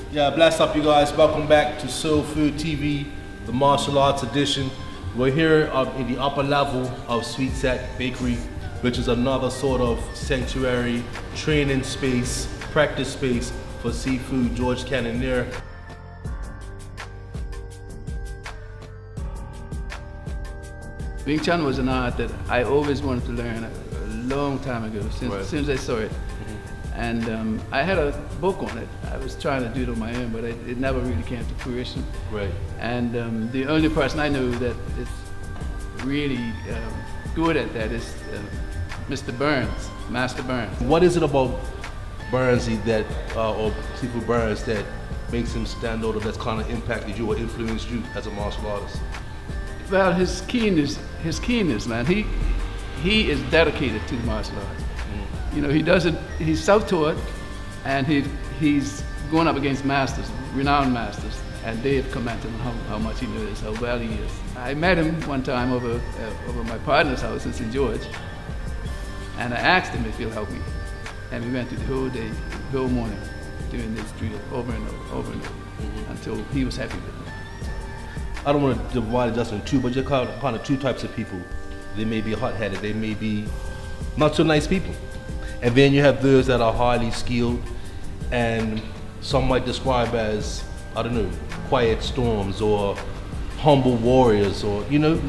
Yeah, bless up you guys. Welcome back to Soul Food TV, the martial arts edition. We're here in the upper level of Sweet Set Bakery, which is another sort of sanctuary, training space, practice space for Sifu George Cannonier. Wing Chun was an art that I always wanted to learn a long time ago, since I saw it. And I had a book on it. I was trying to do it on my own, but it never really came to fruition. Right. And the only person I know that is really good at that is Mr. Burns, Master Burns. What is it about Burnsy that, or Sifu Burns, that makes him stand out, or that's kind of impacted you or influenced you as a martial artist? Well, his keenness, man. He is dedicated to the martial arts. You know, he's self-taught, and he's going up against masters, renowned masters, and they have commented on how much he knows, how well he is. I met him one time over my partner's house in St. George, and I asked him if he'll help me. And we went through the whole day, the whole morning, doing this drill over and over and over, until he was happy with me. I don't want to divide it just in two, but you're kind of two types of people. They may be hot-headed, they may be not so nice people. And then you have those that are highly skilled, and some might describe as, I don't know, quiet storms or humble warriors, or you know.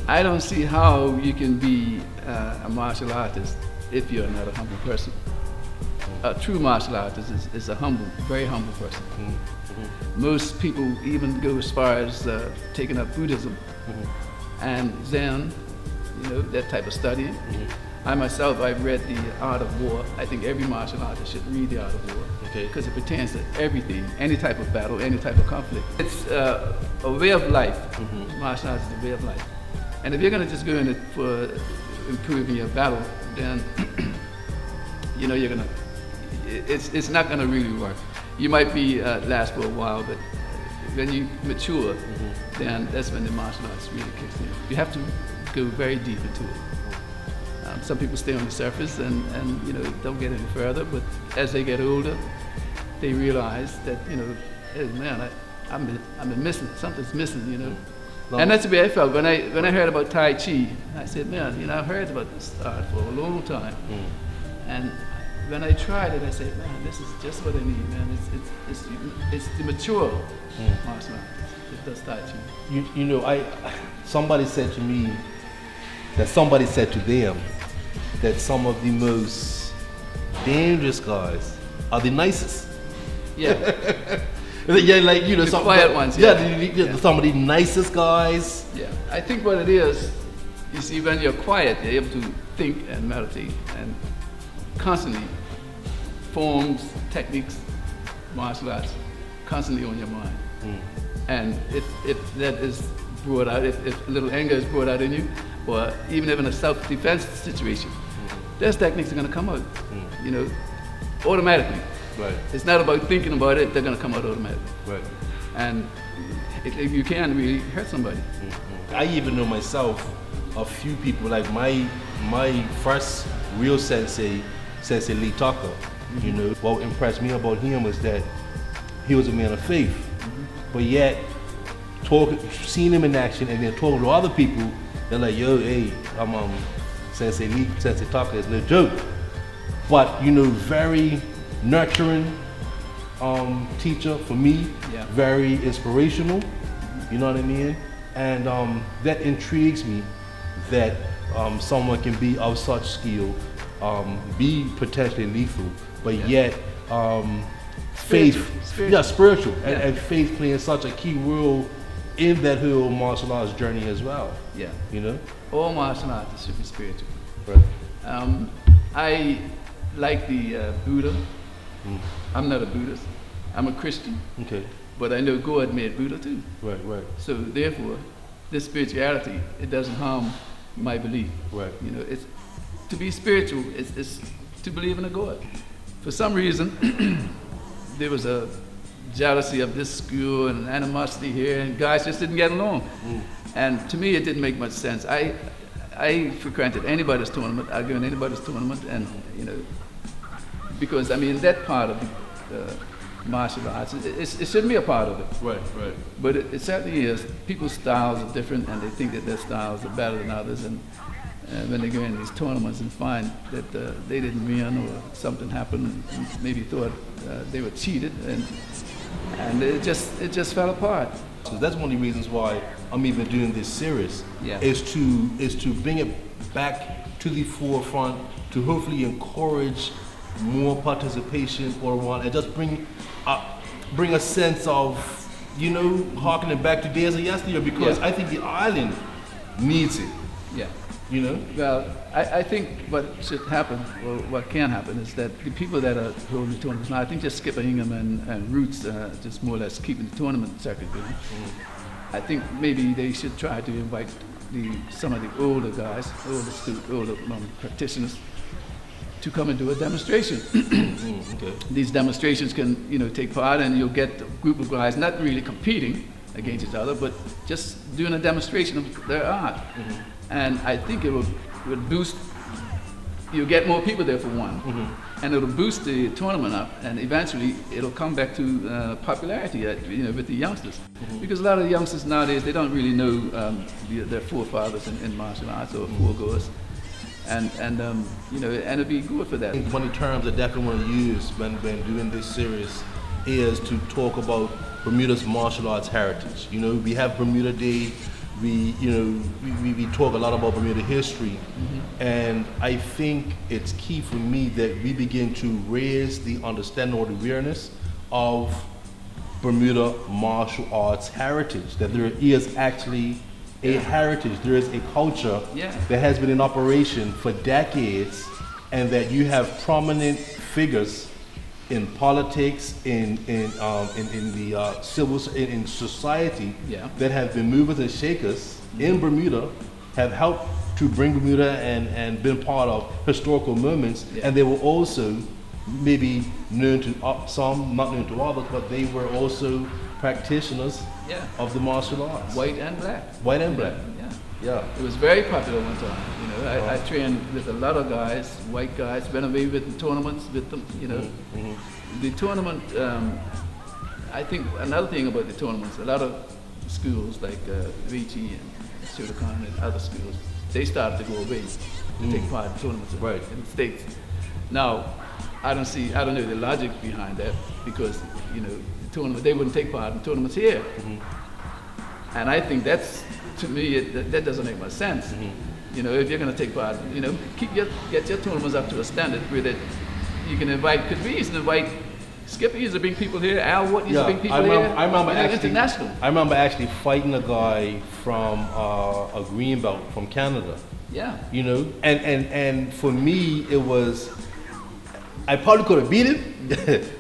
I don't see how you can be a martial artist if you're not a humble person. A true martial artist is a humble, very humble person. Most people even go as far as taking up Buddhism and Zen, you know, that type of studying. I myself, I've read The Art of War. I think every martial artist should read The Art of War, because it pertains to everything, any type of battle, any type of conflict. It's a way of life. Martial arts is a way of life. And if you're going to just go in it for improving your battle, then you know it's not going to really work. You might be last for a while, but when you mature, then that's when the martial arts really kicks in. You have to go very deep into it. Some people stay on the surface and you know, don't get any further, but as they get older, they realize that, you know, hey man, I've been missing, something's missing, you know. And that's the way I felt when I heard about Tai Chi. I said, man, you know, I've heard about this art for a long time, and when I tried it, I said, man, this is just what I need, man. It's the mature martial art that does Tai Chi. You know, somebody said to me that somebody said to them that some of the most dangerous guys are the nicest. Yeah. Yeah, like, you know, the quiet ones. Yeah, some of the nicest guys. Yeah, I think what it is, you see, when you're quiet, you're able to think and meditate and constantly forms, techniques, martial arts, constantly on your mind. And if that is brought out, if a little anger is brought out in you, or even if in a self-defense situation, those techniques are going to come out, you know, automatically. Right. It's not about thinking about it; they're going to come out automatically. Right. And if you can really hurt somebody. I even know myself a few people, like my first real sensei Lee Tucker. You know, what impressed me about him was that he was a man of faith, but yet seeing him in action and then talking to other people, they're like, yo, hey, I'm Sensei Tucker is no joke. But you know, very nurturing teacher for me, very inspirational, you know what I mean? And that intrigues me, that someone can be of such skill, be potentially lethal, but yet spiritual. And faith playing such a key role in that whole martial arts journey as well. Yeah. You know? All martial arts should be spiritual. Right. I like the Buddha. I'm not a Buddhist. I'm a Christian. Okay. But I know God made Buddha too. Right. So therefore, this spirituality, it doesn't harm my belief. Right. You know, it's to be spiritual is to believe in a God. For some reason, there was a jealousy of this school and animosity here, and guys just didn't get along. And to me, it didn't make much sense. I frequented anybody's tournament. I go in anybody's tournament, and you know, because I mean that part of martial arts. It shouldn't be a part of it. Right, right. But it certainly is. People's styles are different, and they think that their styles are better than others. And when they go in these tournaments and find that they didn't win or something happened, and maybe thought they were cheated, and it just fell apart. So that's one of the reasons why I'm even doing this series. Yeah. Is to bring it back to the forefront, to hopefully encourage more participation and just bring a sense of, harkening back to days of yesteryear, because I think the island needs it. Yeah. Well, I think what should happen, or what can happen, is that the people that are holding the tournaments now, I think just Skipper Hingham and Roots, just more or less keeping the tournament circuit going. I think maybe they should try to invite some of the older guys, older practitioners, to come and do a demonstration. Okay. These demonstrations can, take part, and you'll get a group of guys not really competing against each other, but just doing a demonstration of their art. And I think it would boost, you'll get more people there for one, and it'll boost the tournament up, and eventually it'll come back to popularity, with the youngsters. Because a lot of the youngsters nowadays, they don't really know their forefathers in martial arts or foregoers. And it'd be good for that. One of the terms I definitely want to use when doing this series is to talk about Bermuda's martial arts heritage. We have Bermuda Day. We talk a lot about Bermuda history, and I think it's key for me that we begin to raise the understanding or the awareness of Bermuda martial arts heritage, that there is actually a heritage, there is a culture that has been in operation for decades, and that you have prominent figures in politics, in the in society that have been movers and shakers in Bermuda, have helped to bring Bermuda and been part of historical moments, and they were also maybe known to some, not known to others, but they were also practitioners of the martial arts. White and black. White and black. Yeah. It was very popular one time. I trained with a lot of guys, white guys, went away with the tournaments with them. The tournament. I think another thing about the tournaments, a lot of schools like Richie and Shotokan and other schools, they started to go away to take part in tournaments in the States. Now, I don't know the logic behind that, because the tournament, they wouldn't take part in tournaments here, and I think that's, to me, that doesn't make much sense. If you're going to take part, get your tournaments up to a standard where that you can invite. Because we used to invite Skipper used to bring people here. Al Wood used to bring people here. I remember international. I remember actually fighting a guy from a green belt from Canada. Yeah. And for me it was, I probably could have beat him,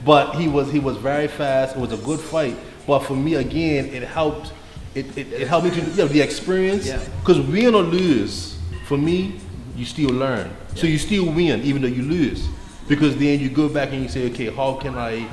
but he was very fast. It was a good fight. But for me, again, it helped. It helped me to the experience. Because win or lose, for me, you still learn. So you still win even though you lose. Because then you go back and you say, okay, how can I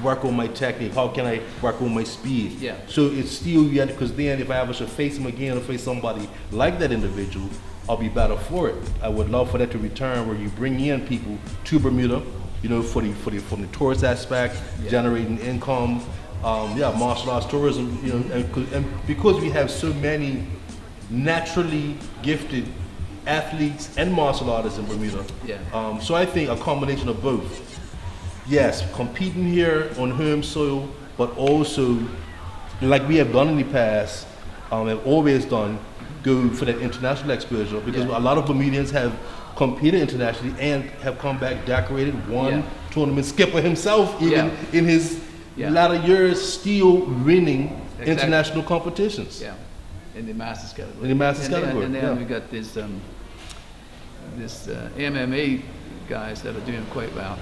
work on my technique? How can I work on my speed? So it's still, because then if I ever should face him again or face somebody like that individual, I'll be better for it. I would love for that to return, where you bring in people to Bermuda, from the tourist aspect, generating income, martial arts tourism, and because we have so many naturally gifted athletes and martial artists in Bermuda. So I think a combination of both. Yes, competing here on home soil, but also, like we have done in the past, have always done, go for that international exposure, because a lot of Bermudians have competed internationally and have come back decorated, won tournament. Skipper himself, even in his latter years, still winning international competitions. In the Masters category. In the Masters category. And then we got this MMA guys that are doing quite well.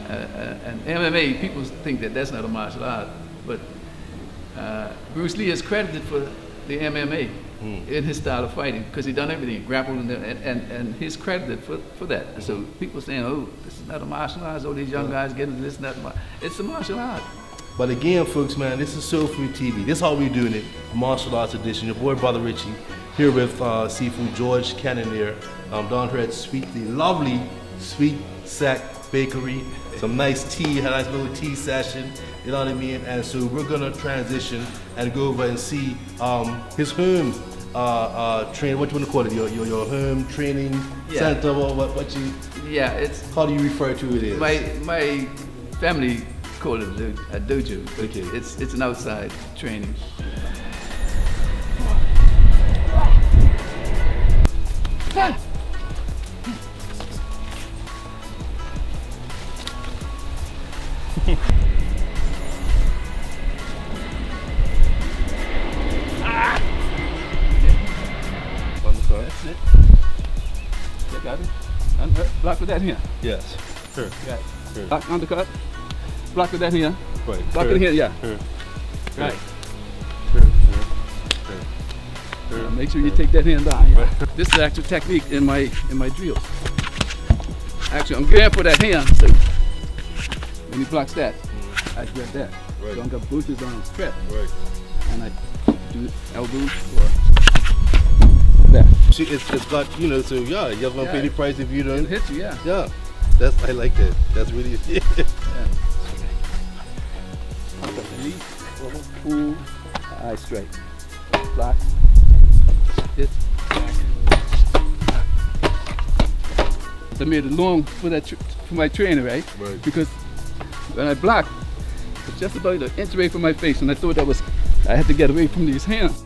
And MMA, people think that that's not a martial art, but Bruce Lee is credited for the MMA in his style of fighting, because he done everything, grappled and he's credited for that. So people saying, oh, this is not a martial art, all these young guys getting into this, not it's a martial art. But again, folks, man, this is Soul Food TV. This is how we're doing it, Martial Arts Edition. Your boy, Brother Richie, here with Sifu George Cannonier, down here at the lovely Sweet Sack Bakery some nice tea, had a nice little tea session, you know what I mean? And so we're gonna transition and go over and see his home train, what you wanna call it, your home training center, or what you, Yeah, it's how do you refer to it as? my family call it a dojo, but Okay. it's an outside training. That's it. You got it. Block with that here. Yes. Sure. Got it. Sure. Block undercut. Block with that here. Right. Block it here. Yeah. Sure. Right. Sure. Sure. Make sure you take that hand down. Yeah. This is actual technique in my drills. Actually, I'm going for that hand. So when he blocks that, I grab that. Right. So I'm gonna boost his arm strap, Right. and I do elbows or that. See, it's got, you know, so yeah, you're gonna pay the price if you It'll don't. hit you, yeah. Yeah, I like that. That's really, Yeah. Release, pull, eye straight. Block, hit. I made it long for my trainer, right? Right. Because when I blocked, it's just about an inch away from my face, and I thought I had to get away from these hands.